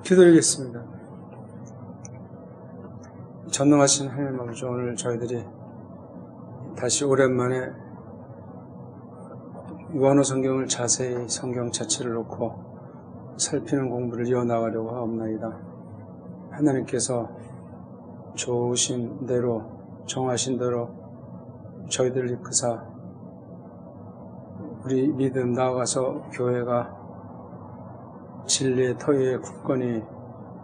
기도드리겠습니다. 전능하신 하나님 아버지, 오늘 저희들이 다시 오랜만에 요한어 성경을 자세히 성경 자체를 놓고 살피는 공부를 이어나가려고 하옵나이다. 하나님께서 좋으신 대로, 정하신 대로 저희들을 이끄사 우리 믿음 나아가서 교회가 진리의 터위에 굳건히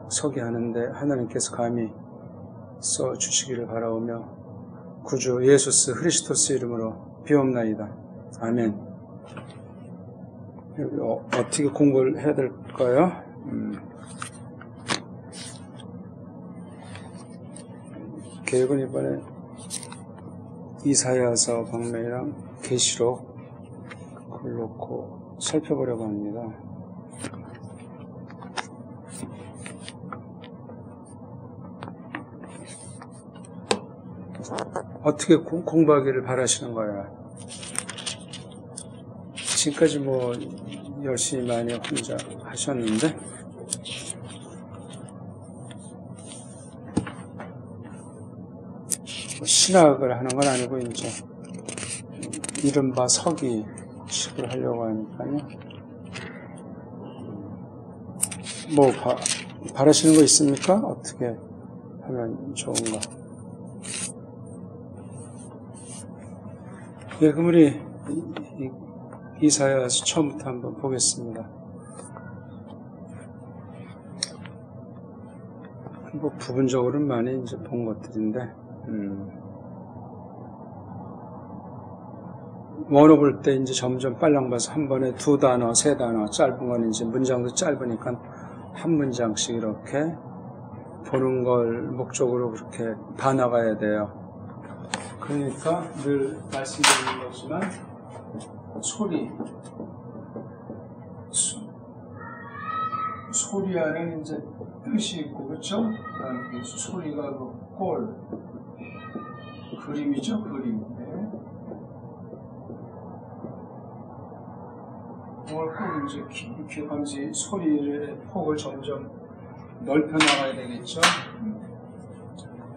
서게 하는데 하나님께서 감히 써주시기를 바라오며 구주 예수스 그리스도스 이름으로 비옵나이다. 아멘. 어떻게 공부를 해야 될까요? 계획은 이번에 이사야서 방면이랑 계시록 그걸 놓고 살펴보려고 합니다. 어떻게 공부하기를 바라시는 거야? 지금까지 뭐 열심히 많이 혼자 하셨는데 신학을 하는 건 아니고 이제 이른바 서기식을 하려고 하니까요. 뭐 바라시는 거 있습니까? 어떻게 하면 좋은가? 예, 그럼 우리 이사야서 처음부터 한번 보겠습니다. 뭐 부분적으로는 많이 이제 본 것들인데, 원어 볼 때 이제 점점 빨랑 봐서 한 번에 2단어, 3단어, 짧은 건 이제 문장도 짧으니까 한 문장씩 이렇게 보는 걸 목적으로 그렇게 봐나가야 돼요. 그러니까 늘 말씀드리는 거지만 소리 안에는 이제 뜻이 있고, 그렇죠? 그다음에 소리가 그 꼴, 그림이죠, 그림. 네. 그걸 꼭 이제 기억하면서 소리의 폭을 점점 넓혀 나가야 되겠죠.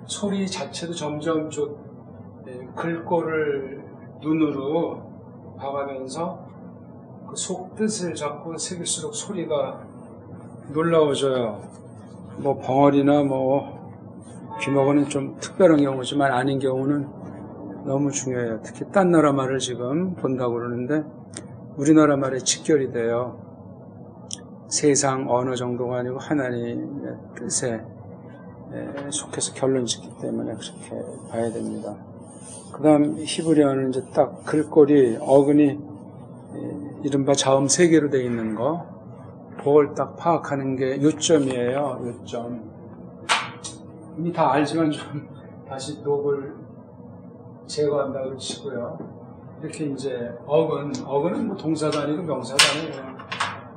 소리 자체도 점점 글꼴을 눈으로 봐가면서 그 속뜻을 잡고 새길수록 소리가 놀라워져요. 뭐 벙어리나 뭐 귀머거는 좀 특별한 경우지만 아닌 경우는 너무 중요해요. 특히 딴 나라 말을 지금 본다고 그러는데 우리나라 말에 직결이 돼요. 세상 언어 정도가 아니고 하나님의 뜻에 속해서 결론 짓기 때문에 그렇게 봐야 됩니다. 그 다음 히브리어는 이제 딱 글꼴이 어근이 이른바 자음 3개로 되어 있는 거, 그걸 딱 파악하는 게 요점이에요. 요점. 이미 다 알지만 좀 다시 녹을 제거한다고 치고요. 이렇게 이제 어근은 뭐 동사도 아니고 명사도 아니고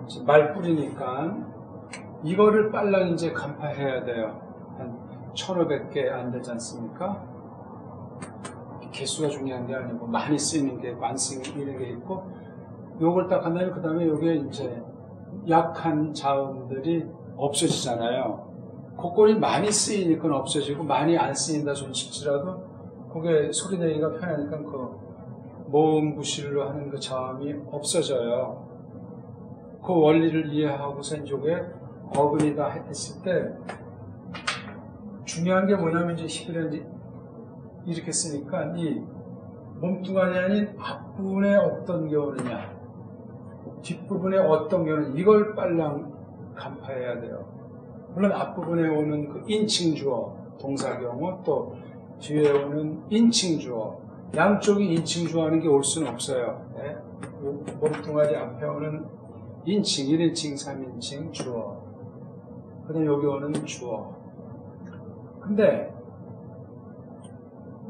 이제 말뿌리니까 이거를 빨랑 이제 간파해야 돼요. 한 1500개 안 되지 않습니까? 개수가 중요한 게 아니고 많이 쓰이는 게, 안 쓰이는 게 있고, 요걸 딱 한다면 그 다음에 요게 이제 약한 자음들이 없어지잖아요. 그꼴이 많이 쓰이니까 없어지고 많이 안 쓰인다 손 칠지라도 그게 소리 내기가 편하니까 그 모음 구실로 하는 그 자음이 없어져요. 그 원리를 이해하고서 이제 요게 어근이다 했을 때 중요한 게 뭐냐면 이제 히브리어는 이렇게 쓰니까 이 몸뚱아리 아닌 앞부분에 어떤 경우느냐, 뒷부분에 어떤 경우느냐, 이걸 빨랑 간파해야 돼요. 물론 앞부분에 오는 그 인칭 주어, 동사경어, 또 뒤에 오는 인칭 주어, 양쪽이 인칭 주어하는 게 올 수는 없어요. 네? 몸뚱아리 앞에 오는 인칭, 1인칭, 3인칭 주어, 그 다음에 여기 오는 주어. 근데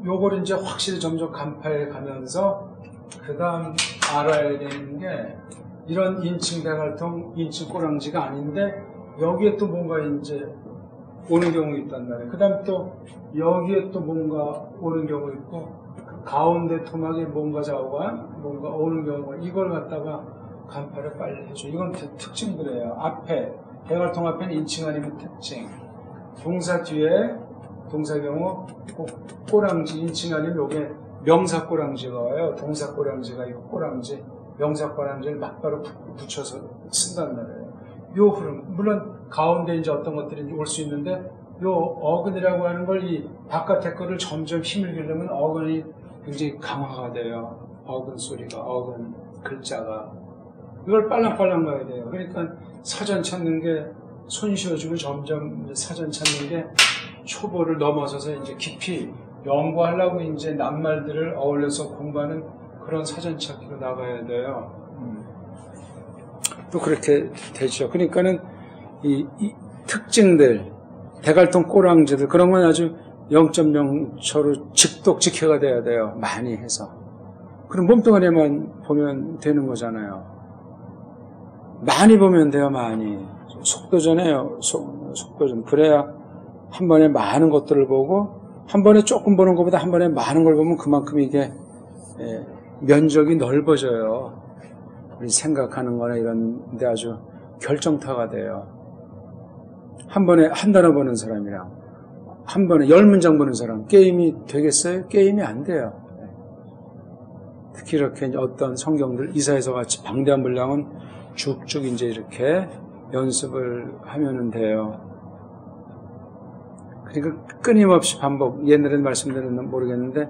요걸 이제 확실히 점점 간파해 가면서 그 다음 알아야 되는 게 이런 인칭 대갈통, 인칭 꼬랑지가 아닌데 여기에 또 뭔가 이제 오는 경우 있단 말이에요. 그 다음 또 여기에 또 뭔가 오는 경우 있고 가운데 토막에 뭔가 좌우가 뭔가 오는 경우가 이걸 갖다가 간파를 빨리 해줘. 이건 특징들이에요. 앞에 대괄통 앞에는 인칭 아니면 특징. 동사 뒤에 동사 경우 꼭 꼬랑지 인칭 아니면 요게 명사 꼬랑지가 와요. 동사 꼬랑지가 있고 꼬랑지, 명사 꼬랑지를 맞바로 붙여서 쓴단 말이에요. 요 흐름, 물론 가운데 이제 어떤 것들이 올 수 있는데 요 어근이라고 하는 걸 이 바깥의 거를 점점 힘을 기르면 어근이 굉장히 강화가 돼요. 어근 소리가, 어근 글자가. 이걸 빨랑빨랑 가야 돼요. 그러니까 사전 찾는 게 손 쉬어주고 점점 사전 찾는 게 초보를 넘어서서 이제 깊이 연구하려고 이제 낱말들을 어울려서 공부하는 그런 사전 찾기로 나가야 돼요. 또 그렇게 되죠. 그러니까는 이 특징들, 대갈통 꼬랑지들 그런 건 아주 0.0초로 직독직해가 돼야 돼요. 많이 해서. 그럼 몸뚱아리만 보면 되는 거잖아요. 많이 보면 돼요. 많이. 속도전해요. 속도전. 그래야 한 번에 많은 것들을 보고 한 번에 조금 보는 것보다 한 번에 많은 걸 보면 그만큼 이게 면적이 넓어져요. 우리 생각하는 거나 이런 데 아주 결정타가 돼요. 한 번에 한 단어 보는 사람이랑 한 번에 10문장 보는 사람 게임이 되겠어요? 게임이 안 돼요. 특히 이렇게 어떤 성경들 이사야서 같이 방대한 분량은 쭉쭉 이제 이렇게 연습을 하면은 돼요. 그러니까 끊임없이 반복. 옛날에는 말씀드렸는지 모르겠는데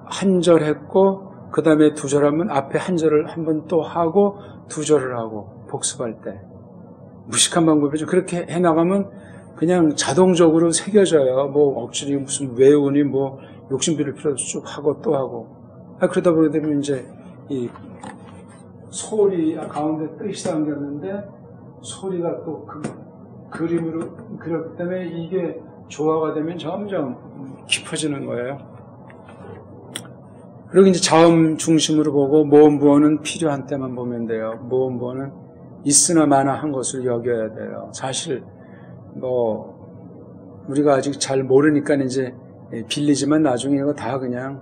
한 절 했고 그 다음에 두 절 하면 앞에 한 절을 한 번 또 하고 두 절을 하고 복습할 때 무식한 방법이죠. 그렇게 해나가면 그냥 자동적으로 새겨져요. 뭐 억지로 무슨 외우니 뭐 욕심 부릴 필요 없이 쭉 하고 또 하고. 그러다 보게 되면 이제 이 소리 가운데 뜻이 담겼는데 소리가 또 그 그림으로 그렸기 때문에 이게 조화가 되면 점점 깊어지는 거예요. 그리고 이제 자음 중심으로 보고 모음부어는 필요한 때만 보면 돼요. 모음부어는 있으나 마나 한 것을 여겨야 돼요. 사실 뭐 우리가 아직 잘 모르니까 이제 빌리지만 나중에 이거 다 그냥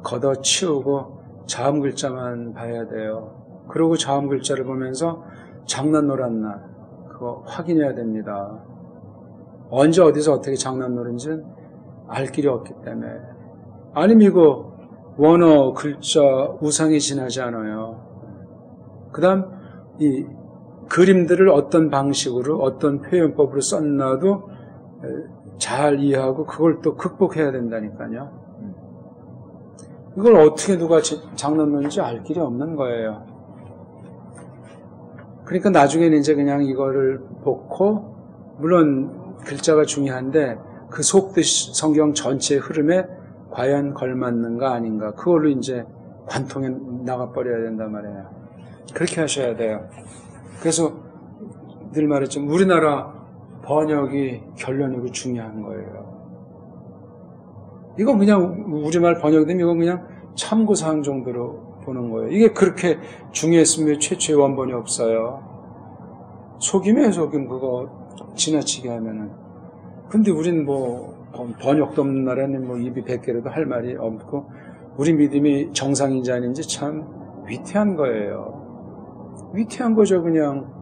걷어치우고 자음 글자만 봐야 돼요. 그리고 자음 글자를 보면서 장난 노란나 그거 확인해야 됩니다. 언제 어디서 어떻게 장난 노른지는 알 길이 없기 때문에. 아니면 이거 원어 글자 우상이 지나지 않아요. 그 다음 이 그림들을 어떤 방식으로 어떤 표현법으로 썼나도 잘 이해하고 그걸 또 극복해야 된다니까요. 이걸 어떻게 누가 장난 노는지 알 길이 없는 거예요. 그러니까 나중에는 이제 그냥 이거를 보고, 물론 글자가 중요한데 그 속뜻 성경 전체의 흐름에 과연 걸맞는가 아닌가, 그걸로 이제 관통해 나가버려야 된단 말이에요. 그렇게 하셔야 돼요. 그래서 늘 말했지만 우리나라 번역이 결론이고 중요한 거예요. 이건 그냥 우리말 번역되면 이건 그냥 참고사항 정도로 보는 거예요. 이게 그렇게 중요했으면 최초의 원본이 없어요. 속임이에요, 속임. 그거 지나치게 하면은. 근데 우린 뭐 번역도 없는 나라는 뭐 입이 100개라도 할 말이 없고 우리 믿음이 정상인지 아닌지 참 위태한 거예요. 위태한 거죠. 그냥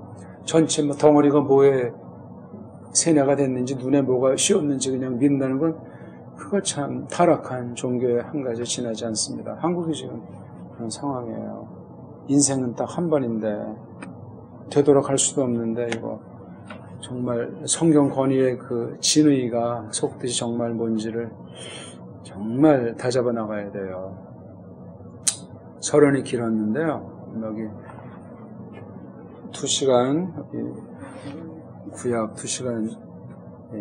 전체 뭐 덩어리가 뭐에 세뇌가 됐는지 눈에 뭐가 씌었는지 그냥 믿는다는 건 그거 참 타락한 종교의 한 가지 지나지 않습니다. 한국이 지금 그런 상황이에요. 인생은 딱 한 번인데 되돌아갈 수도 없는데 이거 정말 성경 권위의 그 진의가 속뜻이 정말 뭔지를 정말 다잡아 나가야 돼요. 서론이 길었는데요. 여기 2시간 여기 구약 2시간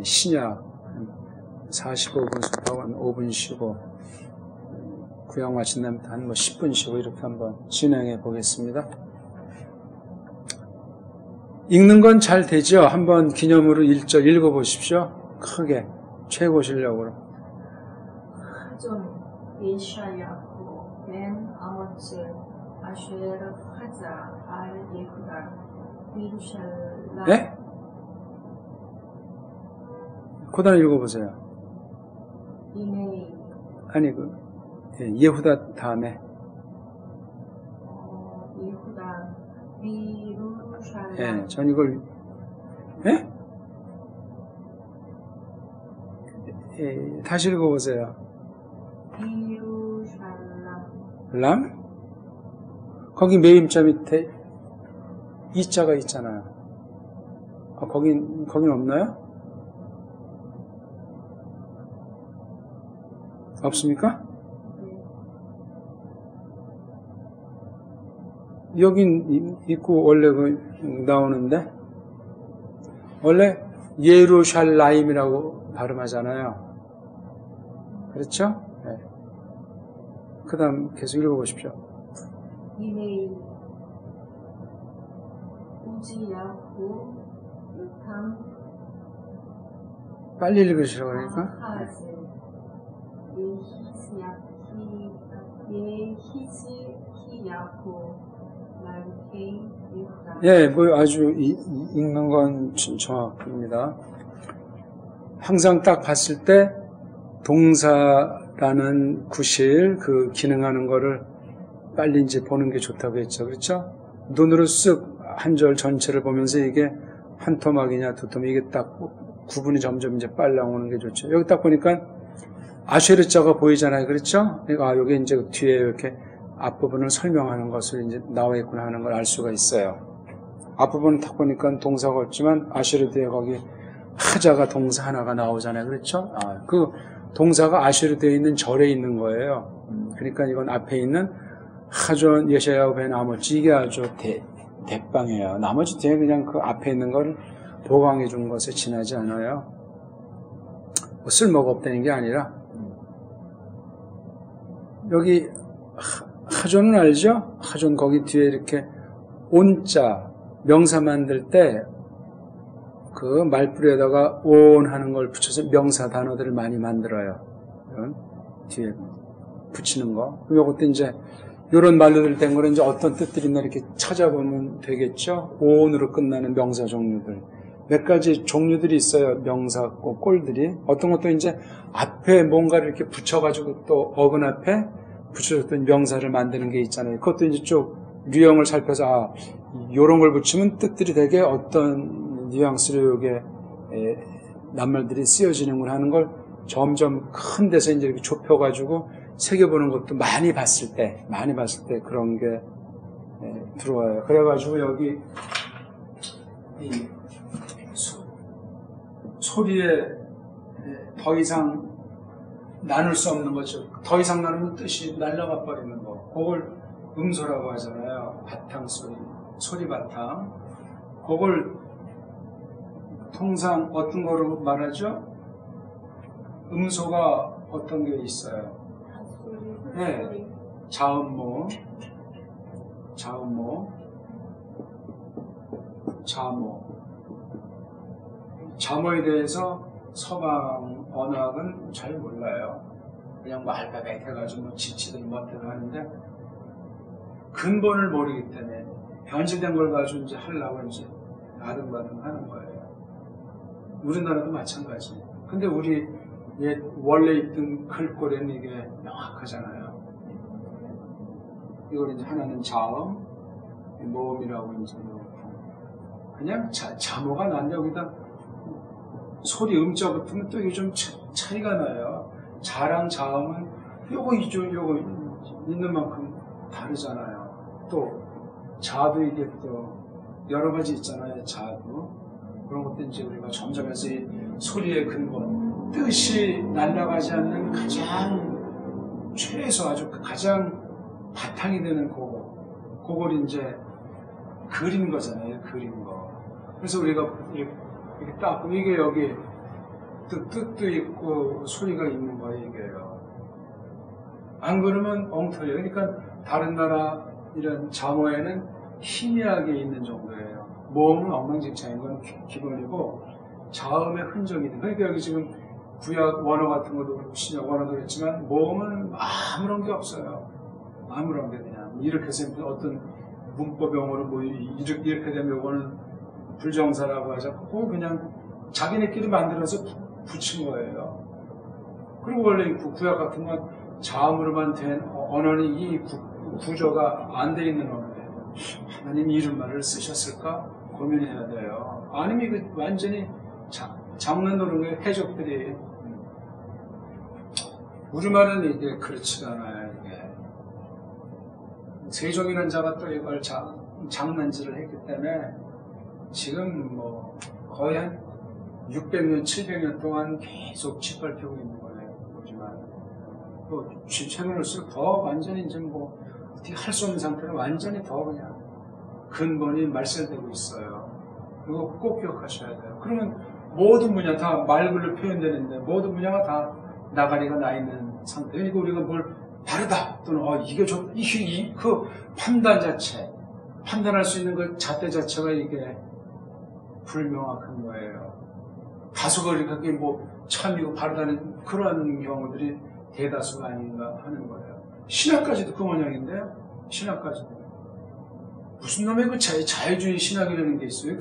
신약 45분 수업하고 5분 쉬고 구약 마친 다음에 한 10분 쉬고 이렇게 한번 진행해 보겠습니다. 읽는 건 잘 되죠? 한번 기념으로 1절 읽어보십시오. 크게 최고 실력으로. 하존 예샤야후 벤 아모츠 아쉐르 하자 알 예후다 미루샬라. 네? 고단 읽어보세요. 이메이. 아니 예후다 다음에 예후다 미루샬라. 예, 전 이걸 예? 예, 다시 읽어보세요. 예루살렘. 람? 거기 매임자 밑에 이자가 있잖아요. 아, 거긴 없나요? 없습니까? 여긴 있고 원래 나오는데 원래 예루샬라임이라고 발음하잖아요. 그렇죠? 네. 그 다음 계속 읽어보십시오. 이메일 우지야후 요탐 빨리 읽으시라고 그러니까. 아하즈 예히스키야후 말케 유다. 예, 뭐 아주 읽는 건 정확합니다. 항상 딱 봤을 때 동사라는 구실 그 기능하는 거를 빨리 이제 보는 게 좋다고 했죠. 그렇죠? 눈으로 쓱 한 절 전체를 보면서 이게 한 토막이냐 두 토막 이게 딱 구분이 점점 이제 빨리 나오는 게 좋죠. 여기 딱 보니까 아쉐르 자가 보이잖아요. 그렇죠? 그러니까 여기 이제 뒤에 이렇게 앞부분을 설명하는 것을 이제 나와 있구나 하는 걸 알 수가 있어요. 앞부분은 딱 보니까 동사가 없지만 아쉐르 뒤에 거기 하자가 동사 하나가 나오잖아요. 그렇죠? 그 동사가 아쉐르 뒤에 있는 절에 있는 거예요. 그러니까 이건 앞에 있는 하존 예샤야후 벤 아모츠 이게 아주 대빵이에요. 나머지 뒤에 그냥 그 앞에 있는 걸 보강해 준 것에 지나지 않아요. 뭐 쓸모가 없다는 게 아니라 여기 하존은 알죠? 하존 거기 뒤에 이렇게 온자 명사 만들 때 그 말뿌리에다가 온 하는 걸 붙여서 명사 단어들을 많이 만들어요. 이런 뒤에 붙이는 거. 이것도 이제 이런 말로들 된 거는 이제 어떤 뜻들이 있나 이렇게 찾아보면 되겠죠. 온으로 끝나는 명사 종류들. 몇 가지 종류들이 있어요. 명사 꼴들이. 어떤 것도 이제 앞에 뭔가를 이렇게 붙여가지고 또 어근 앞에 붙여줬던 명사를 만드는 게 있잖아요. 그것도 이제 쭉 유형을 살펴서 요런 걸 붙이면 뜻들이 되게 어떤 뉘앙스로 이게 낱말들이 쓰여지는구나 하는 걸 점점 큰 데서 이제 이렇게 좁혀가지고 새겨보는 것도 많이 봤을 때 그런 게 들어와요. 그래가지고 여기 이 소리에 더 이상 나눌 수 없는 거죠. 더 이상 나누면 뜻이 날아가 버리는 거. 그걸 음소라고 하잖아요. 바탕 소리, 소리 바탕. 그걸 통상 어떤 거로 말하죠? 음소가 어떤 게 있어요? 네, 자음모, 자모에 대해서 서방 언어학은 잘 몰라요. 그냥 뭐 알파벳 해가지고 뭐 지치든 뭐든 하는데 근본을 모르기 때문에 변질된 걸 가지고 이제 하려고 이제 아등바등 하는 거예요. 우리나라도 마찬가지. 근데 우리 원래 있던 글꼴에는 이게 명확하잖아요. 이걸 이제 하나는 자음, 모음이라고 이제 그냥 자모가 난데 여기다 소리 음자 붙으면 또 이게 좀 차이가 나요. 자랑 자음은 요거 있는 만큼 다르잖아요. 또 자도 이게 또 여러 가지 있잖아요. 자도 그런 것도 이제 우리가 점점 해서 이 소리의 근본 뜻이 날아가지 않는 가장 최소 아주 가장 바탕이 되는 그걸 이제 그린 거잖아요. 그린 거. 그래서 우리가 이렇게 딱 이게 여기 뜻도 있고 소리가 있는 거예요. 이게요. 안 그러면 엉터리예요. 그러니까 다른 나라 이런 자모에는 희미하게 있는 정도예요. 모음은 엉망진창인 건 기본이고 자음의 흔적이 있는. 그러니까 여기 지금 구약 원어 같은 것도 그렇고 신약 원어도 그렇지만 모음은 아무런 게 없어요. 아무런 게 그냥 이렇게 해서 어떤 문법용어로 뭐 이렇게 되면 이거는 불정사라고 하죠. 그거 그냥 자기네끼리 만들어서 붙인 거예요. 그리고 원래 구약 같은 건 자음으로만 된 언어는 이 구조가 안 돼 있는 언어예요. 하나님이 이런 말을 쓰셨을까? 고민해야 돼요. 아니면 이거 완전히 장난 노는 거예요, 해적들이. 우리말은 이게 그렇지가 않아요, 이게. 세종이라는 자가 또 이걸 장난질을 했기 때문에 지금 뭐 거의 한 600년, 700년 동안 계속 짓밟히고 있는 거예요, 우리말. 또 최근일수록 더 완전히 이제 뭐 어떻게 할 수 없는 상태로 완전히 더 그냥 근본이 말살되고 있어요. 그거 꼭 기억하셔야 돼요. 그러면 모든 분야 다 말글로 표현되는데 모든 분야가 다 나가리가 나 있는 상태. 그러니까 우리가 뭘 다르다 또는 이게 좀 그 판단 자체, 판단할 수 있는 그 잣대 자체가 이게 불명확한 거예요. 다수가 그렇게 뭐 참이고 바르다는 그런 경우들이 대다수가 아닌가 하는 거예요. 신학까지도 그 모양인데요. 신학까지도 무슨 놈의 그 자유주의 신학이라는 게 있어요.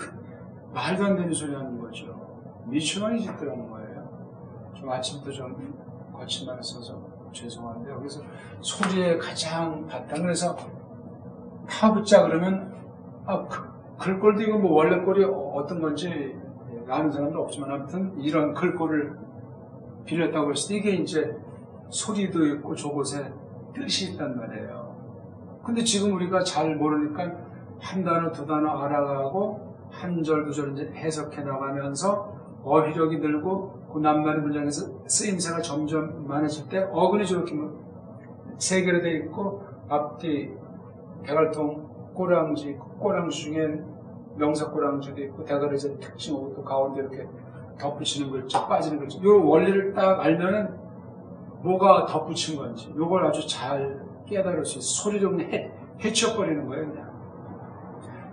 말도 안 되는 소리 하는 거죠. 미치광이 짓더라는 거예요. 좀 아침부터 좀 거친 말을 써서 죄송한데 여기서 소리의 가장 바탕. 그래서 파붙자 그러면 글꼴도 이거 뭐 원래 꼴이 어떤 건지 아는 사람도 없지만 아무튼 이런 글꼴을 빌렸다고 했을 때 이게 이제 소리도 있고 저곳에 뜻이 있단 말이에요. 근데 지금 우리가 잘 모르니까 한 단어 두 단어 알아가고 한 절 두 절 이제 해석해 나가면서 어휘력이 늘고 그 낱말의 문장에서 쓰임새가 점점 많아질 때 어근이 저렇게 세 개로 되어 있고 앞뒤 대갈통 꼬랑지 중에 명사 꼬랑지도 있고 대가리 이제 특징하고 또 가운데 이렇게 덧붙이는 글자 빠지는 글자 요 원리를 딱 알면은 뭐가 덧붙인 건지 요걸 아주 잘 깨달을 수 있어. 소리를 그냥 해치워버리는 거예요. 그냥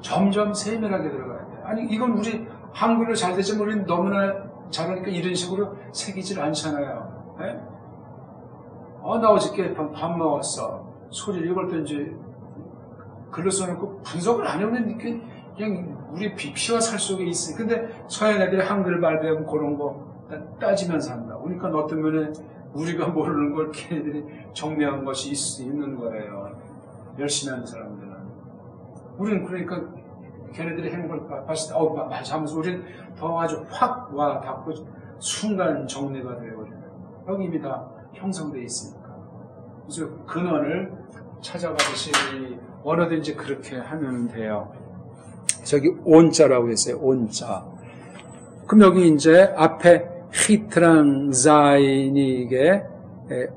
점점 세밀하게 들어가야 돼요. 아니 이건 우리 한글로 잘 되지만 우리는 너무나 잘하니까 이런 식으로 새기질 않잖아요. 네? 나 어저께 밥 먹었어. 소리를 이걸 또 이제 글로 써놓고 분석을 안 해오면 이렇게 그냥 우리 피와 살 속에 있으니. 근데 서양 애들이 한글 발배하면 그런 거 따지면서 한다. 그러니까 어떤 면에 우리가 모르는 걸 걔네들이 정리한 것이 있을 수 있는 거예요. 열심히 하는 사람들은. 우리는 그러니까 걔네들이 해놓은 걸 봤을 때 맞아 하면서 우리는 더 아주 확 와 닿고 순간 정리가 돼요. 여기 이미 다 형성되어 있으니까. 그래서 근원을 찾아가듯이 언어든지 그렇게 하면 돼요. 저기 온자라고 했어요. 온자. 그럼 여기 이제 앞에 히트랑 자인이 이게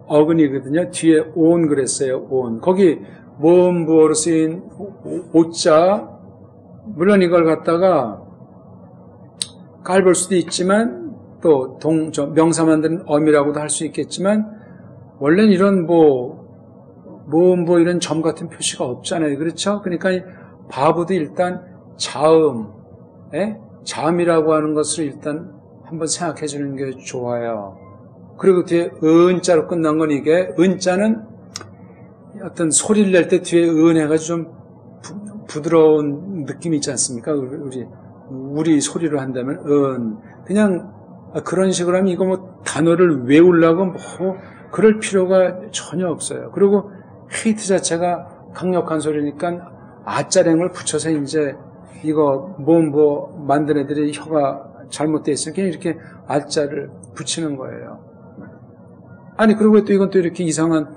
어근이거든요. 뒤에 온 그랬어요. 온. 거기 모음부어로 쓰인 오자. 물론 이걸 갖다가 깔볼 수도 있지만 또 명사 만드는 어미라고도 할 수 있겠지만 원래는 이런 모음부 이런 점 같은 표시가 없잖아요. 그렇죠? 그러니까 바보도 일단 자음이라고 하는 것을 일단 한번 생각해 주는 게 좋아요. 그리고 뒤에 은자로 끝난 건 이게 은자는 어떤 소리를 낼 때 뒤에 은해가지고 좀 부드러운 느낌이 있지 않습니까? 우리 소리로 한다면 그냥 그런 식으로 하면 이거 뭐 단어를 외우려고 그럴 필요가 전혀 없어요. 그리고 헤이트 자체가 강력한 소리니까 아자랭을 붙여서 이제 이거 만든 애들이 혀가 잘못되어 있으니까 이렇게 아자를 붙이는 거예요. 아니 그리고 또 이건 또 이렇게 이상한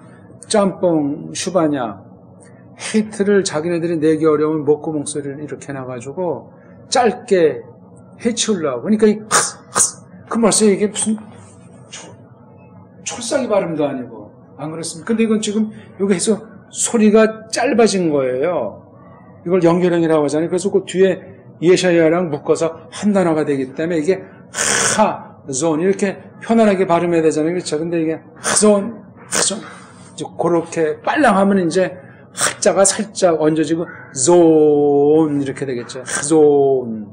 짬뽕 슈바냐 헤이트를 자기네들이 내기 어려운 목구멍 소리를 이렇게 해놔가지고 짧게 해치우려고. 그러니까 그 말씀 이게 무슨 촐싹이 발음도 아니고 안 그렇습니까? 근데 이건 지금 여기에서 소리가 짧아진 거예요. 이걸 연결형이라고 하잖아요. 그래서 그 뒤에 예샤야랑 묶어서 한 단어가 되기 때문에 이게 하존 이렇게 편안하게 발음해야 되잖아요. 그렇죠? 근데 이게 하존 이제 그렇게 빨랑하면 이제 하자가 살짝 얹어지고 존 이렇게 되겠죠. 하존.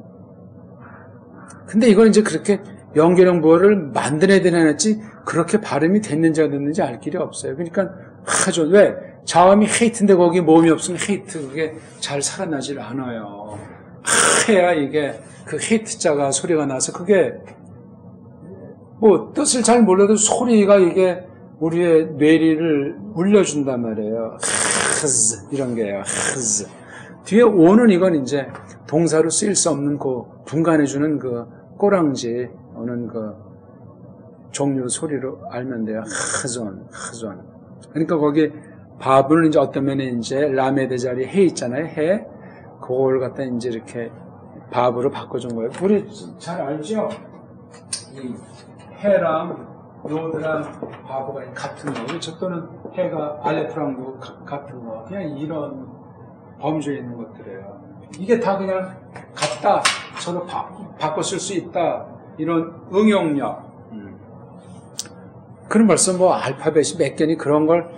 근데 이걸 이제 그렇게 연결형 부호를 만들어야 되나 했지 그렇게 발음이 됐는지 안 됐는지 알 길이 없어요. 그러니까 하존. 왜? 자음이 헤이트인데 거기 모음이 없으면 헤이트 그게 잘 살아나질 않아요. 해야 이게 그 헤이트자가 소리가 나서 그게 뭐 뜻을 잘 몰라도 소리가 이게 우리의 뇌리를 울려준단 말이에요. 흐즈 이런 게요. 흐즈. 뒤에 오는 이건 이제 동사로 쓰일 수 없는 그 분간해주는 그 꼬랑지 오는 그 종류 소리로 알면 돼요. 하존. 그러니까 거기 밥을 이제 어떤 면에 이제 라메드 자리에 해 있잖아요. 해. 그걸 갖다 이제 이렇게 밥으로 바꿔준 거예요. 우리 잘 알죠? 이 해랑 요드랑 바보가 같은 거. 그렇죠? 또는 해가 알레프랑도 같은 거. 그냥 이런 범주에 있는 것들이에요. 이게 다 그냥 같다. 서로 바꿔 쓸 수 있다. 이런 응용력. 그럼 벌써 뭐 알파벳이 몇 개니 그런 걸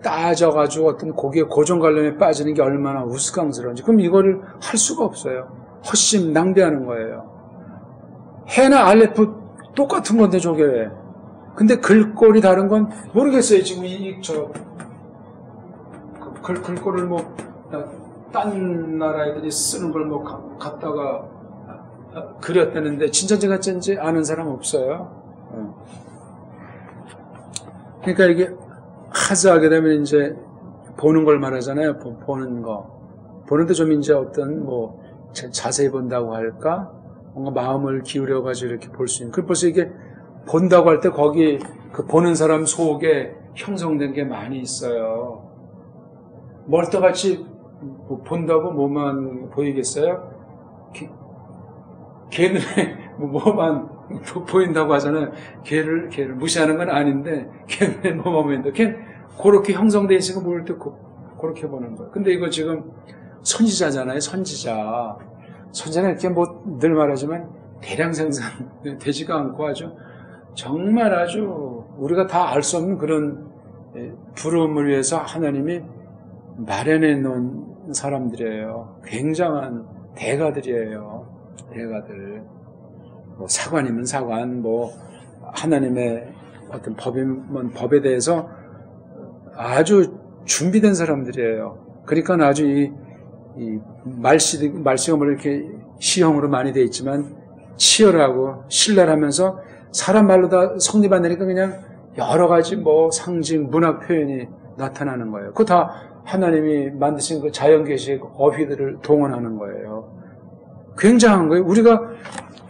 따져가지고 어떤 거기에 고정 관련에 빠지는 게 얼마나 우스꽝스러운지. 그럼 이거를 할 수가 없어요. 헛심 낭비하는 거예요. 해나 알레프 똑같은 건데 저게. 근데 글꼴이 다른 건 모르겠어요. 지금 글꼴을 뭐 딴 나라 애들이 쓰는 걸 뭐 갖다가 그렸다는데 진짜인지 가짜인지 아는 사람 없어요. 그러니까 이게 하자하게 되면 이제 보는 걸 말하잖아요. 보는 거. 보는데 좀 이제 어떤 뭐 자세히 본다고 할까? 뭔가 마음을 기울여가지고 이렇게 볼 수 있는. 그 벌써 이게 본다고 할 때 거기 그 보는 사람 속에 형성된 게 많이 있어요. 멀떡같이 본다고 뭐만 보이겠어요? 걔는 뭐만 보인다고 하잖아요. 걔를 무시하는 건 아닌데 걔는 뭐만 보인다. 걔 그렇게 형성돼 있으니까 볼 때 그렇게 보는 거예요. 근데 이거 지금 선지자잖아요. 선지자는 이렇게 뭐 늘 말하지만 대량 생산되지가 않고 정말 아주 우리가 다 알 수 없는 그런 부름을 위해서 하나님이 마련해 놓은 사람들이에요. 굉장한 대가들이에요. 대가들. 뭐 사관이면 사관, 뭐 하나님의 어떤 법이면 법에 대해서 아주 준비된 사람들이에요. 그러니까 아주 이 말씨가 뭐 이렇게 시형으로 많이 되어 있지만 치열하고 신랄하면서 사람 말로 다 성립 안 되니까 그냥 여러 가지 뭐 상징, 문학 표현이 나타나는 거예요. 그거 다 하나님이 만드신 그 자연계시의 어휘들을 동원하는 거예요. 굉장한 거예요. 우리가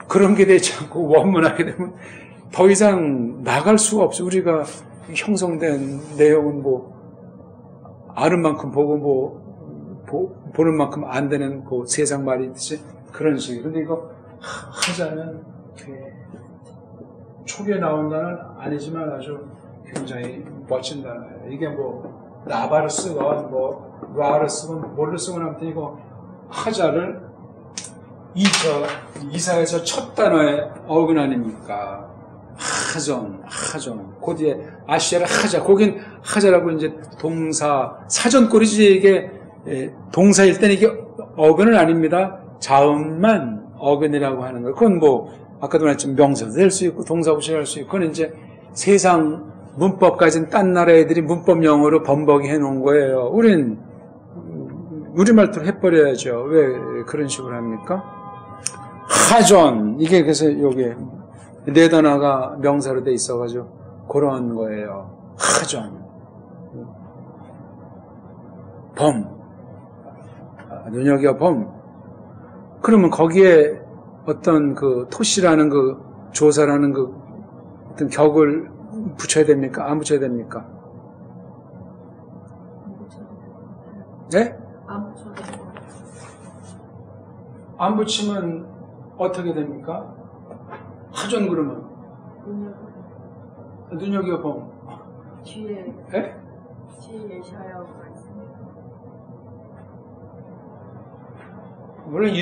그런 게 되지 않고 원문하게 되면 더 이상 나갈 수가 없어요. 우리가 형성된 내용은 뭐 아는 만큼 보고 뭐 보는 만큼 안 되는 그 세상 말이 있듯이 그런 식이에요. 근데 이거 하자는 초기에 나온 단어는 아니지만 아주 굉장히 멋진 단어예요. 이게 뭐 라바를 쓰건 뭐 라를 쓰건 뭐를 쓰건 아무튼 이거 하자를 이사에서 첫 단어의 어근 아닙니까? 하전. 그 뒤에 아시아를 하자. 거긴 하자라고 이제 동사, 사전꼴이지 이게 동사일 때는 이게 어근은 아닙니다. 자음만 어근이라고 하는 거예요. 그건 뭐, 아까도 말했지만 명사도 될 수 있고, 동사부시를 할 수 있고, 그건 이제 세상 문법 가진 딴 나라 애들이 문법 영어로 번복이 해놓은 거예요. 우린 우리말투로 해버려야죠. 왜 그런 식으로 합니까? 하전. 이게 그래서 여기 네 단어가 명사로 돼 있어가지고 그런 거예요. 하전. 범. 눈여겨봄. 그러면 거기에 어떤 그 토시라는 그 조사라는 그 어떤 격을 붙여야 됩니까? 안 붙여야 됩니까? 네? 안 붙이면 어떻게 됩니까? 하전 그러면 눈여겨봄. 뒤에 예? 셔야 말씀. 물론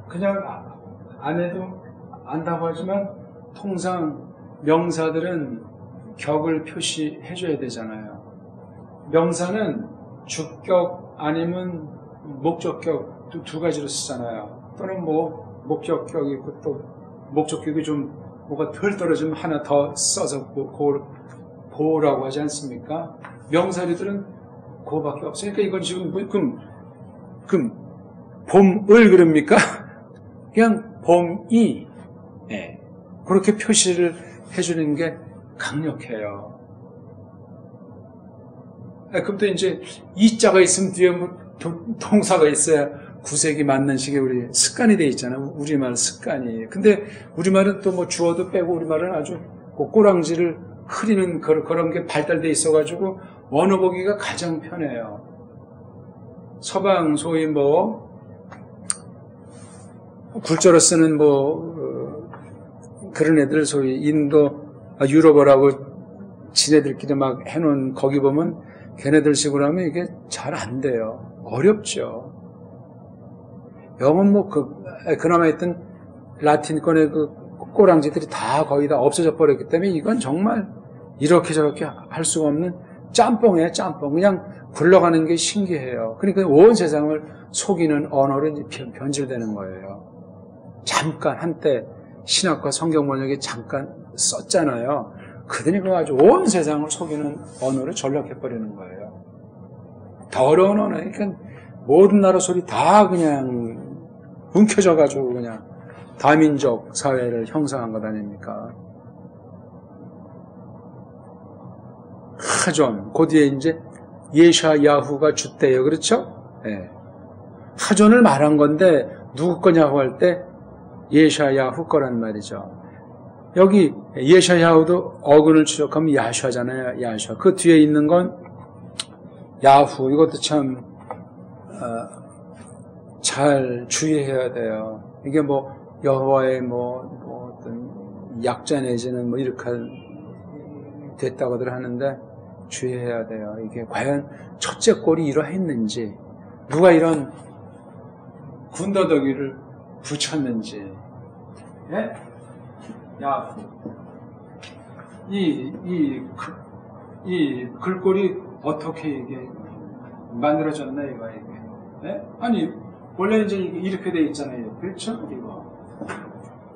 그냥 안 해도 안다고 하지만 통상 명사들은 격을 표시해줘야 되잖아요. 명사는 주격 아니면 목적격 두 가지로 쓰잖아요. 또는 뭐 목적격이 있고 또 목적격이 좀 뭐가 덜 떨어지면 하나 더 써서 보라고 하지 않습니까? 명사류들은 그거밖에 없어요. 그러니까 이건 지금 그럼 봄을 그럽니까? 그냥 봄이 그렇게 표시를 해주는 게 강력해요. 그럼 또 이제 이자가 있으면 뒤에 뭐 동사가 있어야 구색이 맞는 식의 우리 습관이 돼 있잖아요. 우리말 습관이. 근데 우리말은 또 뭐 주어도 빼고 우리말은 아주 꼬랑지를 흐리는 그런 게 발달돼 있어가지고 언어 보기가 가장 편해요. 서방 소위 뭐 굴절어 쓰는 뭐 그런 애들 소위 인도 유럽어라고 지네들끼리 막 해놓은 거기 보면 걔네들 식으로 하면 이게 잘 안 돼요. 어렵죠. 영어는 뭐 그나마 있던 라틴권의 그 꼬랑지들이 다 거의 다 없어져 버렸기 때문에 이건 정말 이렇게 저렇게 할 수가 없는 짬뽕이에요, 짬뽕. 그냥 굴러가는 게 신기해요. 그러니까 온 세상을 속이는 언어로 변질되는 거예요. 잠깐 한때 신학과 성경 번역에 잠깐 썼잖아요. 그들이 그 아주 온 세상을 속이는 언어를 전락해버리는 거예요. 더러운 언어. 그러니까 모든 나라 소리 다 그냥 움켜져가지고 그냥 다민족 사회를 형성한 것 아닙니까? 하존, 그 뒤에 이제 예샤야후가 줏대요. 그렇죠? 예. 하존을 말한 건데 누구 거냐고 할 때 예샤야후 거란 말이죠. 여기 예샤야후도 어근을 추적하면 야샤잖아요. 야샤. 그 뒤에 있는 건 야후. 이것도 참 잘 주의해야 돼요. 이게 뭐 여호와의 뭐 어떤 약자 내지는 뭐 이렇게 됐다고들 하는데 주의해야 돼요. 이게 과연 첫째 꼴이 이러했는지 누가 이런 군더더기를 붙였는지. 예? 야후. 이 글꼴이 어떻게 이게 만들어졌나 이거 이게. 예? 아니 원래 이제 이렇게 돼 있잖아요. 그렇죠?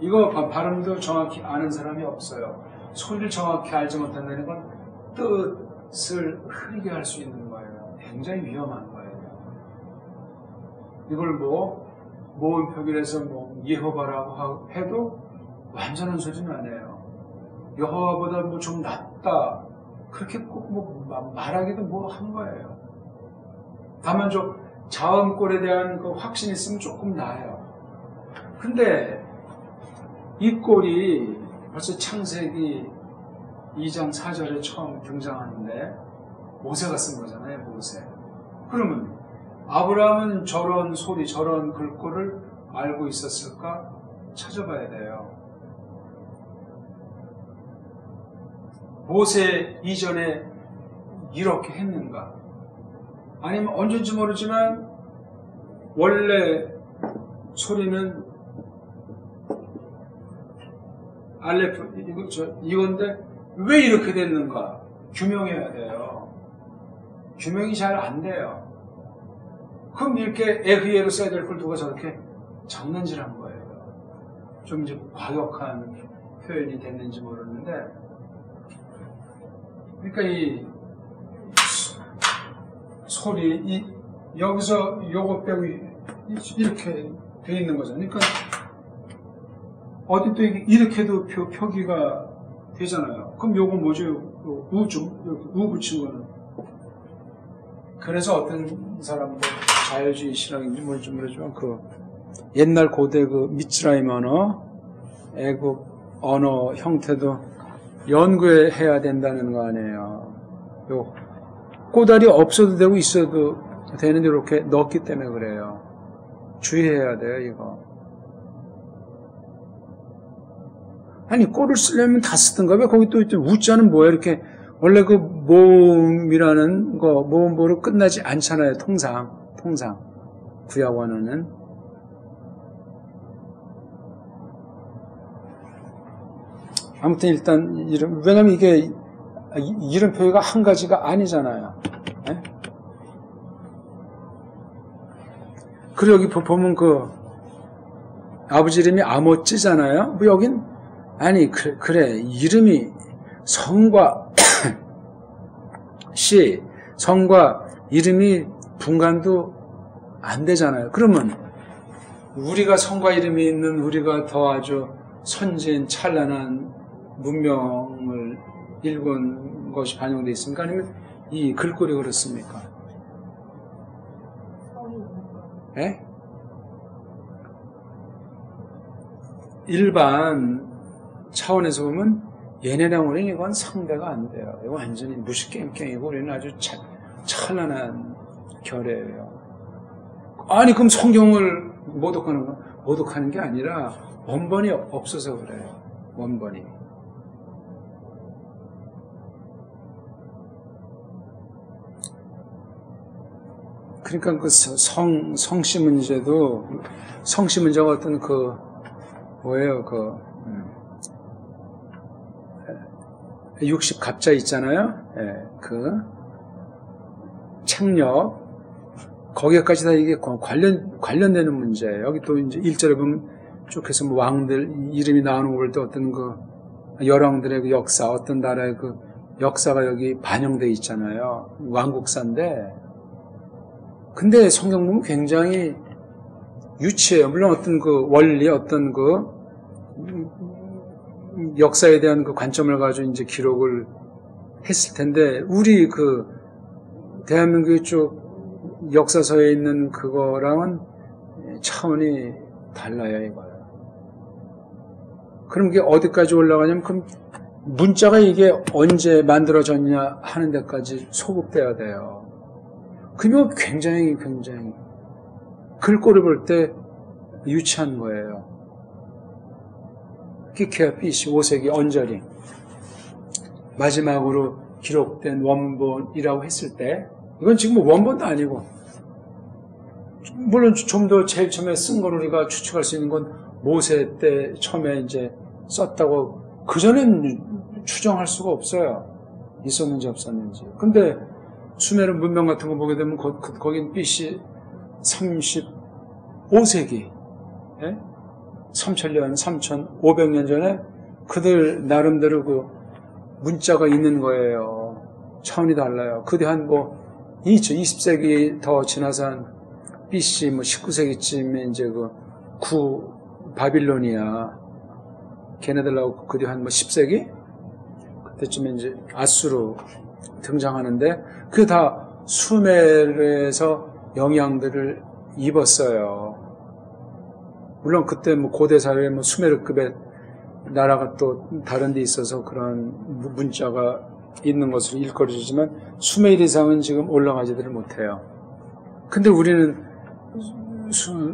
이거 발음도 정확히 아는 사람이 없어요. 소리를 정확히 알지 못한다는 건 뜻을 흐리게 할 수 있는 거예요. 굉장히 위험한 거예요. 이걸 뭐 모음표기해서 뭐 예호바라고 해도 완전한 소리는 아니에요. 여호와보다 뭐 좀 낫다. 그렇게 꼭 뭐 말하기도 뭐 한 거예요. 다만 좀 자음꼴에 대한 그 확신이 있으면 조금 나아요. 근데 이 꼴이 벌써 창세기 2장 4절에 처음 등장하는데 모세가 쓴 거잖아요. 모세. 그러면 아브라함은 저런 소리, 저런 글꼴을 알고 있었을까? 찾아봐야 돼요. 모세 이전에 이렇게 했는가? 아니면 언제인지 모르지만 원래 소리는 알레프 이건데 왜 이렇게 됐는가? 규명해야 돼요. 규명이 잘 안 돼요. 그럼 이렇게 에흐예로 써야 될 걸 누가 저렇게 장난질한 거예요. 좀 이제 과격한 표현이 됐는지 모르는데, 그러니까 이 소리, 여기서 요거 빼고 이렇게 돼 있는 거잖아요. 그러니까 어디 또 이렇게도 표기가 되잖아요. 그럼 요거 뭐죠? 우죠? 우 붙인 거는. 그래서 어떤 사람들 자유주의 신앙인지 뭔지 모르지만 옛날 고대 미츠라임 언어, 애국 언어 형태도 연구해야 된다는 거 아니에요. 요 꼬다리 없어도 되고 있어도 되는데 이렇게 넣었기 때문에 그래요. 주의해야 돼요, 이거. 아니, 꼬를 쓰려면 다 쓰던가? 왜 거기 또 우자는 뭐야? 이렇게. 원래 모음이라는 거, 모음보로 끝나지 않잖아요, 통상. 구약 원어는. 아무튼 일단, 왜냐면 이게, 이름 표기가 한 가지가 아니잖아요. 네? 그리고 여기 보면 아버지 이름이 아모찌잖아요. 뭐 여긴, 아니, 그래. 이름이 성과, 성과 이름이 분간도 안 되잖아요. 그러면 우리가 성과 이름이 있는 우리가 더 아주 선진, 찬란한 문명을 일군 것이 반영되어 있습니까? 아니면 이 글꼴이 그렇습니까? 예? 일반 차원에서 보면 얘네랑 우리는 이건 상대가 안 돼요. 이거 완전히 무식갱갱이고 우리는 아주 찬란한 결례예요. 아니 그럼 성경을 모독하는 게 아니라 원본이 없어서 그래요. 원본이. 그러니까 그 성씨 문제도 성씨 문제가 어떤 그 뭐예요? 그 60갑자 있잖아요. 예, 그 창력 거기까지 다 이게 관련되는 문제예요. 여기 또 이제 1절에 보면 쭉 해서 뭐 왕들 이름이 나오는 거 볼 때 어떤 그 열왕들의 그 역사, 어떤 나라의 그 역사가 여기 반영되어 있잖아요. 왕국사인데 근데 성경 보면 굉장히 유치해요. 물론 어떤 그 원리, 어떤 그 역사에 대한 그 관점을 가지고 이제 기록을 했을 텐데, 우리 그 대한민국의 쪽 역사서에 있는 그거랑은 차원이 달라요, 이거요. 그럼 이게 어디까지 올라가냐면, 그럼 문자가 이게 언제 만들어졌냐 하는 데까지 소급돼야 돼요. 그러면 굉장히 글꼴을 볼 때 유치한 거예요. 기케아 BC 5세기 언저리 마지막으로 기록된 원본이라고 했을 때 이건 지금 원본도 아니고 물론 좀 더 제일 처음에 쓴 걸 우리가 추측할 수 있는 건 모세 때 처음에 이제 썼다고 그전엔 추정할 수가 없어요. 있었는지 없었는지. 근데 수메르 문명 같은 거 보게 되면 거긴 BC 35세기, 예? 3000년, 3500년 전에 그들 나름대로 그 문자가 있는 거예요. 차원이 달라요. 그 뒤 한 20세기 더 지나서 한 BC 19세기쯤에 이제 그 바빌로니아, 걔네들하고 그 뒤 한 10세기? 그때쯤에 이제 아수르 등장하는데 그게 다 수메르에서 영향들을 입었어요. 물론 그때 고대 사회에 수메르급의 나라가 또 다른 데 있어서 그런 문자가 있는 것으로 일컬어지지만 수메르 이상은 지금 올라가지들을 못해요. 근데 우리는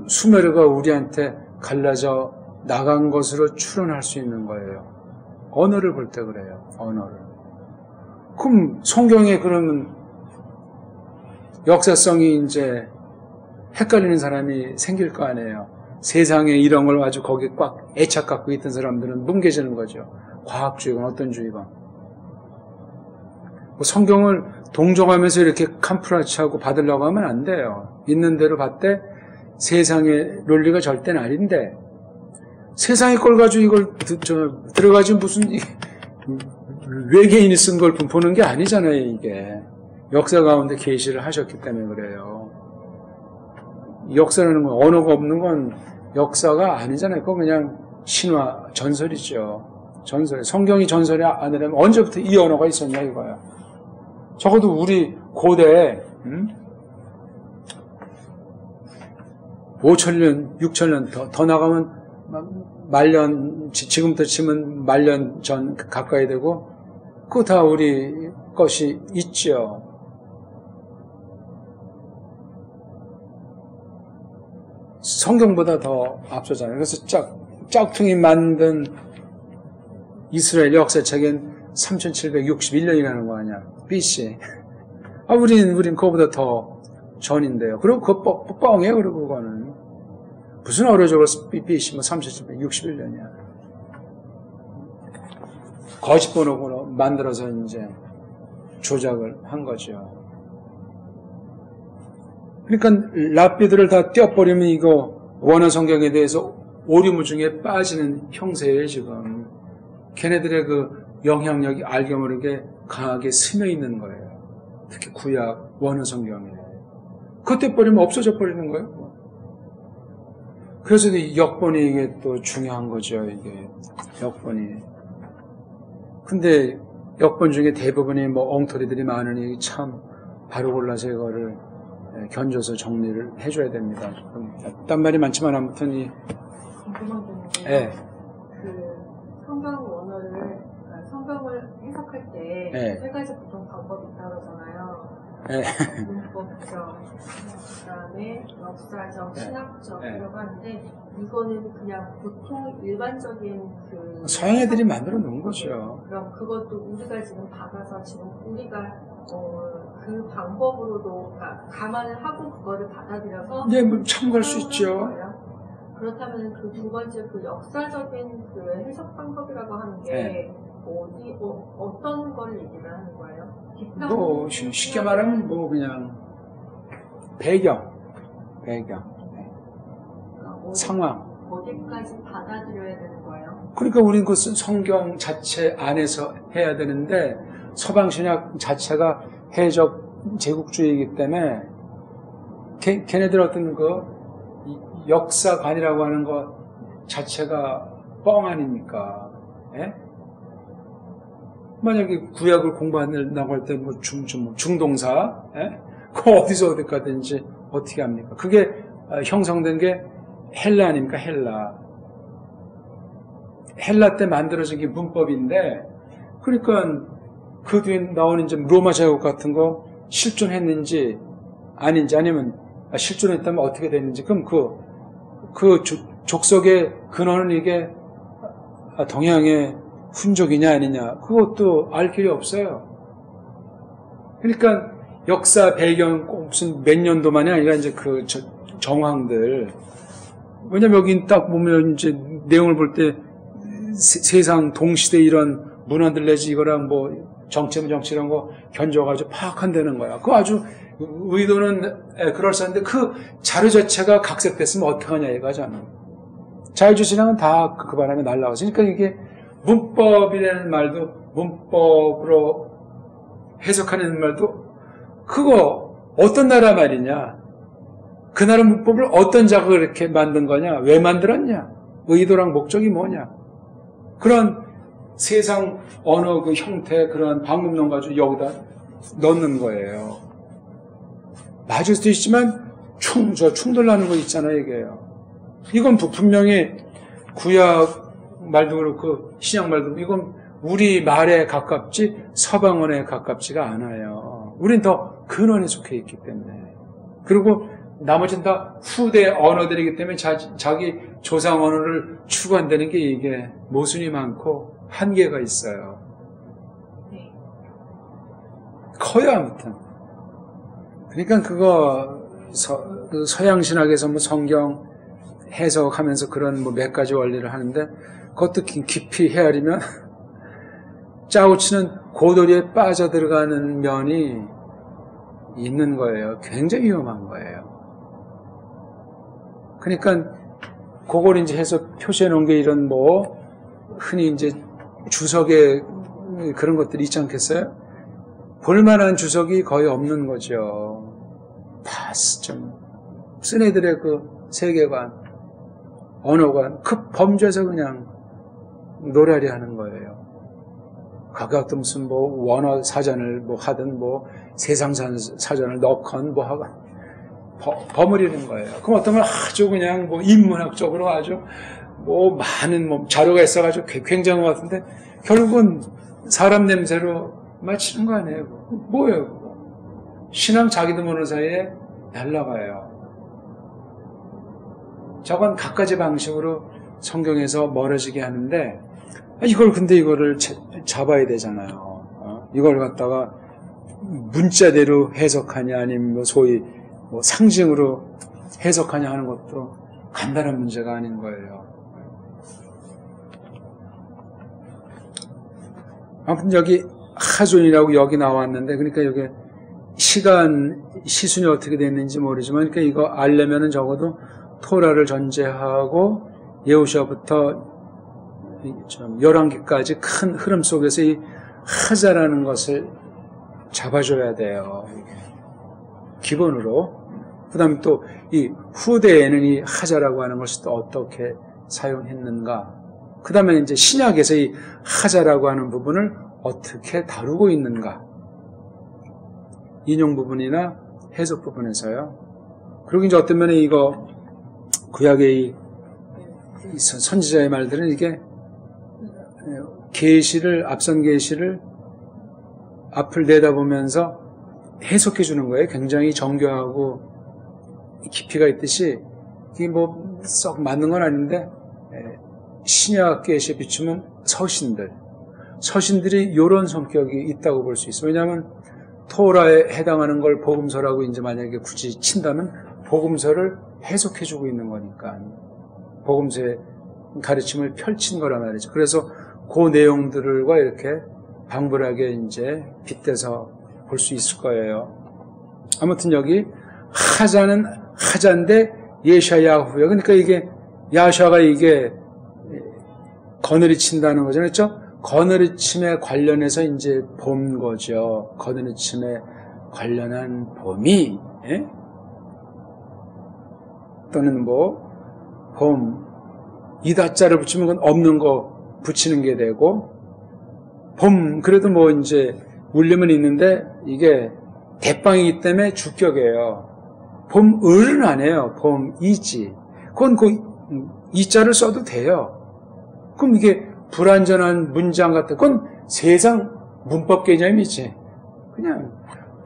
수메르가 우리한테 갈라져 나간 것으로 추론할 수 있는 거예요. 언어를 볼 때 그래요. 언어를. 그럼 성경에 그러면 역사성이 이제 헷갈리는 사람이 생길 거 아니에요. 세상에 이런 걸 아주 거기에 꽉 애착 갖고 있던 사람들은 뭉개지는 거죠. 과학주의건 어떤 주의건. 성경을 동정하면서 이렇게 캄프라치하고 받으려고 하면 안 돼요. 있는 대로 봤대 세상의 논리가 절대는 아닌데 세상의 걸 가지고 이걸 들어가지고 무슨 외계인이 쓴 걸 보는 게 아니잖아요. 이게 역사 가운데 계시를 하셨기 때문에 그래요. 역사라는 건 언어가 없는 건 역사가 아니잖아요. 그거 그냥 신화, 전설이죠. 전설. 성경이 전설이 아니라면 언제부터 이 언어가 있었냐 이거야. 적어도 우리 고대에 5,000년, 6,000년 더 나가면 말년, 지금부터 치면 말년 전 가까이 되고 그거 다 우리 것이 있죠. 성경보다 더 앞서잖아요. 그래서 짝퉁이 만든 이스라엘 역사책엔 3761년이라는 거 아니야. BC. 우린 그거보다 더 전인데요. 그리고 그거 뻥이에요. 그리고 그거는. 무슨 어려적을 BC 3761년이야. 거짓 번호로 만들어서 이제 조작을 한 거죠. 그러니까 랍비들을 다 떼어버리면 이거 원어 성경에 대해서 오리무중에 빠지는 형세예요, 지금. 걔네들의 그 영향력이 알게 모르게 강하게 스며 있는 거예요. 특히 구약 원어 성경에. 그거 떼어버리면 없어져 버리는 거예요. 그래서 이 역본이 이게 또 중요한 거죠, 이게. 역본이. 근데 역본 중에 대부분이 엉터리들이 많으니 참 바로 골라서 이거를 견줘서 정리를 해줘야 됩니다. 딴 말이 많지만 아무튼 궁금한 게 있는데요. 예. 그 성경 원어를 그러니까 성경을 해석할 때 예. 세 가지 보통 방법이 있다고 그러잖아요. 예. 문법적, 그다음에 역사적, 예. 신학적 예. 이라고 하는데 이거는 그냥 보통 일반적인 그 서양 애들이 만들어 놓은 거죠. 그럼 그것도 우리가 지금 받아서 지금 우리가 그 방법으로도 그러니까 감안을 하고 그거를 받아들여서 예, 뭐 참고할 수 있죠. 거예요? 그렇다면 그 두 번째 그 역사적인 그 해석 방법이라고 하는 게 네. 어떤 걸 얘기를 하는 거예요? 뭐 쉽게 말하면 뭐 그냥 배경, 네. 상황. 어디까지 받아들여야 되는 거예요? 그러니까 우리는 그 성경 자체 안에서 해야 되는데 서방 신약 자체가 해적 제국주의이기 때문에 걔네들 어떤 그 역사관이라고 하는 것 자체가 뻥 아닙니까? 예? 만약에 구약을 공부한다고 할 때 뭐 중동사, 예? 그 어디서 어디 가든지 어떻게 합니까? 그게 형성된 게 헬라 아닙니까? 헬라 때 만들어진 게 문법인데, 그러니까 그 뒤에 나오는 이제 로마 제국 같은 거 실존했는지 아닌지, 아니면 실존했다면 어떻게 됐는지, 그럼 그 족속의 근원은 이게 동양의 훈족이냐 아니냐, 그것도 알 길이 없어요. 그러니까 역사 배경 무슨 몇 년도만이 아니라 이제 그 정황들, 왜냐면 여기 딱 보면 이제 내용을 볼 때 세상 동시대 이런 문화들 내지 이거랑 뭐 정치 이런 거 견줘가지고 파악한다는 거야. 그 아주 의도는 그럴싸한데 그 자료 자체가 각색됐으면 어떡하냐 이거잖아. 자유주의자는 다 그 바람에 날라가서. 그러니까 이게 문법이라는 말도, 문법으로 해석하는 말도, 그거 어떤 나라 말이냐, 그 나라 문법을 어떤 자가 그렇게 만든 거냐, 왜 만들었냐, 의도랑 목적이 뭐냐, 그런 세상 언어 그 형태, 그런 방법론 가지고 여기다 넣는 거예요. 맞을 수도 있지만 충돌 나는 거 있잖아요, 이게요. 이건 분명히 구약 말도 그렇고 신약 말도 그렇고 이건 우리 말에 가깝지 서방언에 가깝지가 않아요. 우린 더 근원에 속해 있기 때문에. 그리고 나머지는 다 후대 언어들이기 때문에 자기 조상 언어를 추구한다는 게 이게 모순이 많고 한계가 있어요. 네. 커요, 아무튼. 그러니까 그거 서양 신학에서 뭐 성경 해석하면서 그런 뭐 몇 가지 원리를 하는데 그것도 깊이 헤아리면 짜우치는 고도리에 빠져들어가는 면이 있는 거예요. 굉장히 위험한 거예요. 그러니까 그걸 이제 해서 표시해 놓은 게 이런 뭐 흔히 이제 주석에 그런 것들이 있지 않겠어요? 볼만한 주석이 거의 없는 거죠. 다 좀 쓴 애들의 그 세계관, 언어관, 그 범죄에서 그냥 노라리 하는 거예요. 각각도 무슨 뭐 원어 사전을 뭐 하든 뭐 세상 사전을 넣건 뭐 하건 버무리는 거예요. 그럼 어떤 걸 아주 그냥 뭐 인문학적으로 아주 뭐 많은 뭐 자료가 있어가지고 굉장한 것 같은데 결국은 사람 냄새로 마치는 거 아니에요. 뭐예요, 그거? 신앙 자기도 모르는 사이에 날라가요. 저건 갖가지 방식으로 성경에서 멀어지게 하는데 이거를 잡아야 되잖아요. 이걸 갖다가 문자대로 해석하냐 아니면 뭐 소위 뭐 상징으로 해석하냐 하는 것도 간단한 문제가 아닌 거예요. 아무튼 여기 하존이라고 여기 나왔는데, 그러니까 여기 시순이 어떻게 됐는지 모르지만, 그러니까 이거 알려면은 적어도 토라를 전제하고 예후시아부터 열왕기까지 큰 흐름 속에서 이 하자라는 것을 잡아줘야 돼요. 기본으로. 그 다음에 또 이 후대에는 이 하자라고 하는 것을 또 어떻게 사용했는가. 그 다음에 이제 신약에서 이 하자라고 하는 부분을 어떻게 다루고 있는가. 인용 부분이나 해석 부분에서요. 그리고 이제 어떤 면에 이거 구약의 이 선지자의 말들은 이게 계시를 앞선 계시를 앞을 내다보면서 해석해 주는 거예요. 굉장히 정교하고 깊이가 있듯이 이게 뭐 썩 맞는 건 아닌데 신약 계시에 비추면 서신들이 이런 성격이 있다고 볼 수 있어요. 왜냐하면 토라에 해당하는 걸 복음서라고 이제 만약에 굳이 친다면 복음서를 해석해 주고 있는 거니까 복음서의 가르침을 펼친 거란 말이죠. 그래서 그 내용들과 이렇게 방불하게 이제 빗대서 볼 수 있을 거예요. 아무튼 여기 하자는 하자인데 예샤야후야. 그러니까 이게 야샤가 이게 거느리 친다는 거잖아요. 그렇죠? 거느리침에 관련해서 이제 봄 거죠. 거느리침에 관련한 봄이 또는 뭐 봄 이다자를 붙이면 그건 없는 거 붙이는 게 되고 봄 그래도 뭐 이제 울림은 있는데 이게 대빵이기 때문에 주격이에요. 봄을은 안 해요. 봄이지. 그건 그 이자를 써도 돼요. 그럼 이게 불완전한 문장 같은 그건 세상 문법 개념이지. 그냥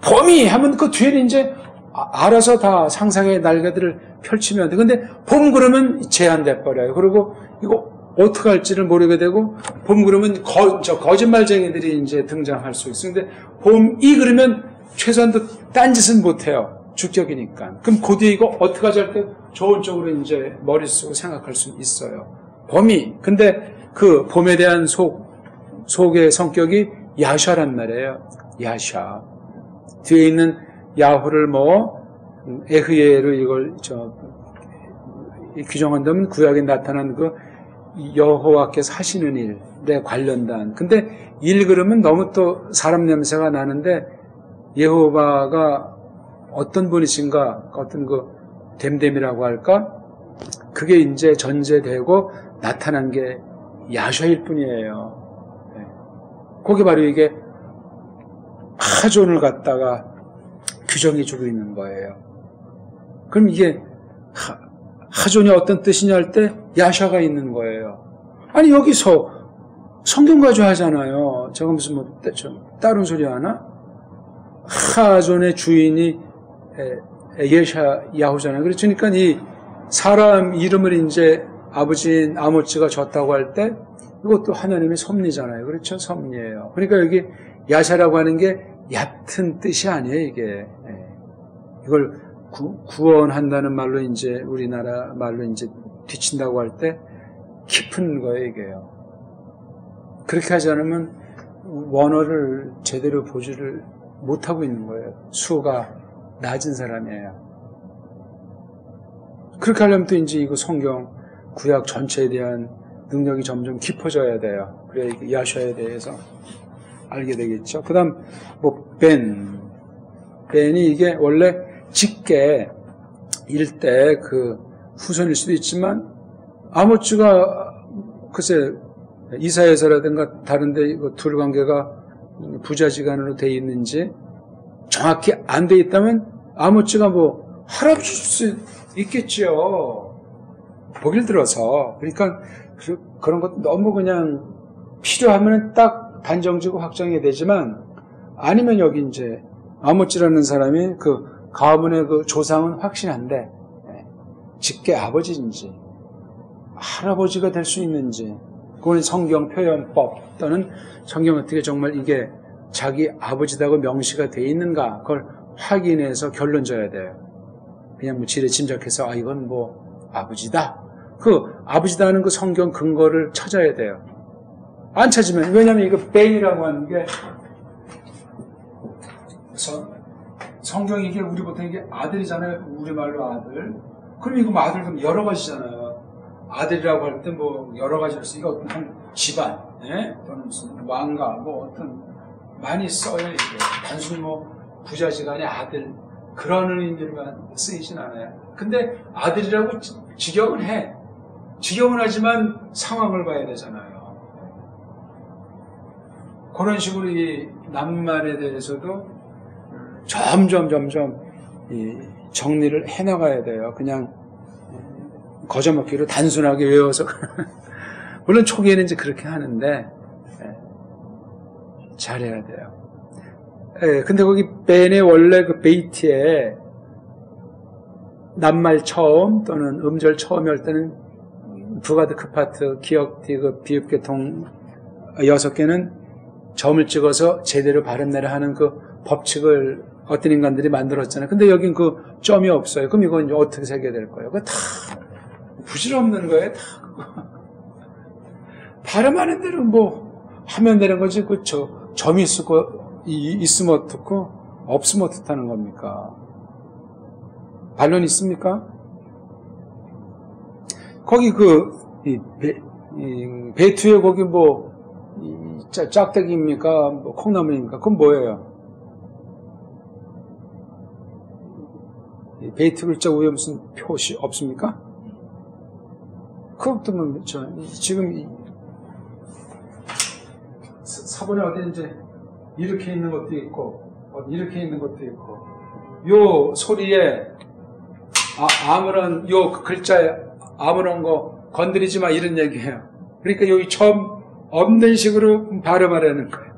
봄이 하면 그 뒤에는 이제 알아서 다 상상의 날개들을 펼치면 돼. 근데 봄 그러면 제한돼 버려요. 그리고 이거 어떻게 할지를 모르게 되고 봄 그러면 거짓말쟁이들이 이제 등장할 수 있어요. 근데 봄이 그러면 최소한도 딴짓은 못해요. 주격이니까. 그럼 그 뒤에 이거 어떻게 하지 할 때 좋은 쪽으로 이제 머리 쓰고 생각할 수 있어요. 봄이. 근데 그 봄에 대한 속의 성격이 야샤란 말이에요. 야샤. 뒤에 있는 야후를 뭐 에흐예로 이걸 규정한다면 구약에 나타난 그 여호와께서 하시는 일에 관련된. 근데 일 그러면 너무 또 사람 냄새가 나는데 여호와가 어떤 분이신가, 어떤 그 됨됨이라고 할까? 그게 이제 전제되고 나타난 게 야샤일 뿐이에요. 네. 그게 바로 이게 하존을 갖다가 규정해 주고 있는 거예요. 그럼 이게 하존이 어떤 뜻이냐 할 때 야샤가 있는 거예요. 아니 여기서 성경 가지고 하잖아요. 저거 무슨 뭐 다른 소리 하나? 하존의 주인이 예샤야후잖아요. 그러니까 이 사람 이름을 이제 아버지인 아모츠가 줬다고 할 때 이것도 하나님의 섭리잖아요. 그렇죠? 섭리예요. 그러니까 여기 야샤라고 하는 게 얕은 뜻이 아니에요. 이게 이걸 구원한다는 말로 이제 우리나라 말로 이제 뒤친다고 할 때 깊은 거예요. 이게요. 그렇게 하지 않으면 원어를 제대로 보지를 못하고 있는 거예요. 수가 낮은 사람이에요. 그렇게 하려면 또 이제 이거 성경 구약 전체에 대한 능력이 점점 깊어져야 돼요. 그래야 야샤에 대해서 알게 되겠죠. 그 다음, 뭐, 벤이 이게 원래 직계 일 때 그 후손일 수도 있지만, 아모츠가, 글쎄, 이사야서라든가 다른데 둘 관계가 부자지간으로 돼 있는지 정확히 안 돼 있다면, 아모츠가 뭐, 할아버지일 수 있겠지요. 보길 들어서. 그러니까, 그런 것도 너무 그냥 필요하면 딱 단정지고 확정이 되지만 아니면 여기 이제 아모츠라는 사람이 그 가문의 그 조상은 확신한데 직계 아버지인지 할아버지가 될 수 있는지 그건 성경 표현법 또는 성경 어떻게 정말 이게 자기 아버지라고 명시가 돼 있는가 그걸 확인해서 결론 져야 돼요. 그냥 뭐 지레 짐작해서 이건 뭐 아버지다. 그 아버지다는 그 성경 근거를 찾아야 돼요. 안 찾으면 왜냐하면 이거 벤이라고 하는 게 성경이 이게 우리 보통 이게 아들이잖아요. 우리말로 아들. 그럼 이거 뭐 아들 그럼 여러 가지잖아요. 아들이라고 할 때 뭐 여러 가지로 쓰. 이거 어떤 한 집안, 또는 무슨 왕가, 뭐 어떤 많이 써요. 이게 단순히 뭐 부자지간의 아들 그런 의미로만 쓰이진 않아요. 근데 아들이라고 직역은 해. 직역은 하지만 상황을 봐야 되잖아요. 그런 식으로 이 낱말에 대해서도 점점 정리를 해나가야 돼요. 그냥 거저먹기로 단순하게 외워서 물론 초기에는 이제 그렇게 하는데 잘해야 돼요. 근데 거기 벤의 원래 그 베이트에 낱말 처음 또는 음절 처음이 할 때는 부가드 크파트, 기역, 디귿, 비읍계통 6개는 점을 찍어서 제대로 발음내려 하는 그 법칙을 어떤 인간들이 만들었잖아요. 근데 여긴 그 점이 없어요. 그럼 이건 이제 어떻게 새겨야 될 거예요? 그거 다 부질없는 거예요. 다 그거. 발음하는 대로 뭐 하면 되는 거지. 그 점이 있으면 어떻고 없으면 어떻다는 겁니까? 반론 있습니까? 거기 배투에 거기 뭐 짝대기입니까? 뭐 콩나물입니까? 그건 뭐예요? 베이트 글자 위에 무슨 표시 없습니까? 그것도 뭐 지금 사본에 어디 이제 이렇게 있는 것도 있고 이렇게 있는 것도 있고 요 소리에 아무런 요 글자에 아무런 거 건드리지 마 이런 얘기예요. 그러니까 여기 점 없는 식으로 발음하라는 거예요.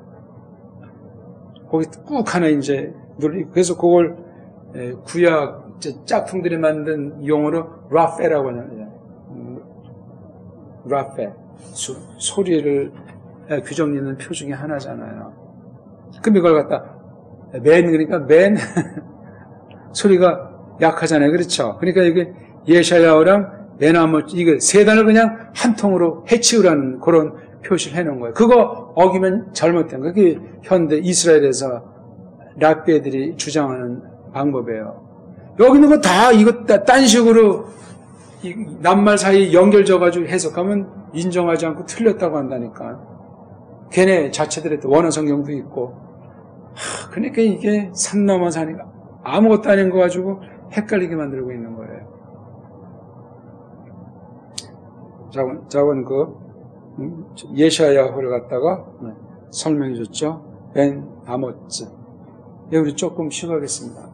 거기 꾹 하나 이제 눌리고 그래서 그걸 구약 짝퉁들이 만든 용어로 라페라고 하잖아요. 라페 소리를 규정 짓는 표 중에 하나잖아요. 그럼 이걸 갖다 그러니까 맨 소리가 약하잖아요. 그렇죠? 그러니까 이게 예샤야어랑 맨아모 이거 세 단을 그냥 한 통으로 해치우라는 그런 표시를 해놓은 거예요. 그거 어기면 잘못된 거예요. 그게 현대 이스라엘에서 랍비들이 주장하는 방법이에요. 여기 있는 거 다 이거 딴 식으로 낱말 사이 연결져가지고 해석하면 인정하지 않고 틀렸다고 한다니까. 걔네 자체들의 원어 성경도 있고. 그러니까 이게 산 넘어 산이가 아무것도 아닌 거 가지고 헷갈리게 만들고 있는 거예요. 자원 예샤야호를 갖다가 설명해 줬죠. 벤 아모츠. 여기 조금 쉬어가겠습니다.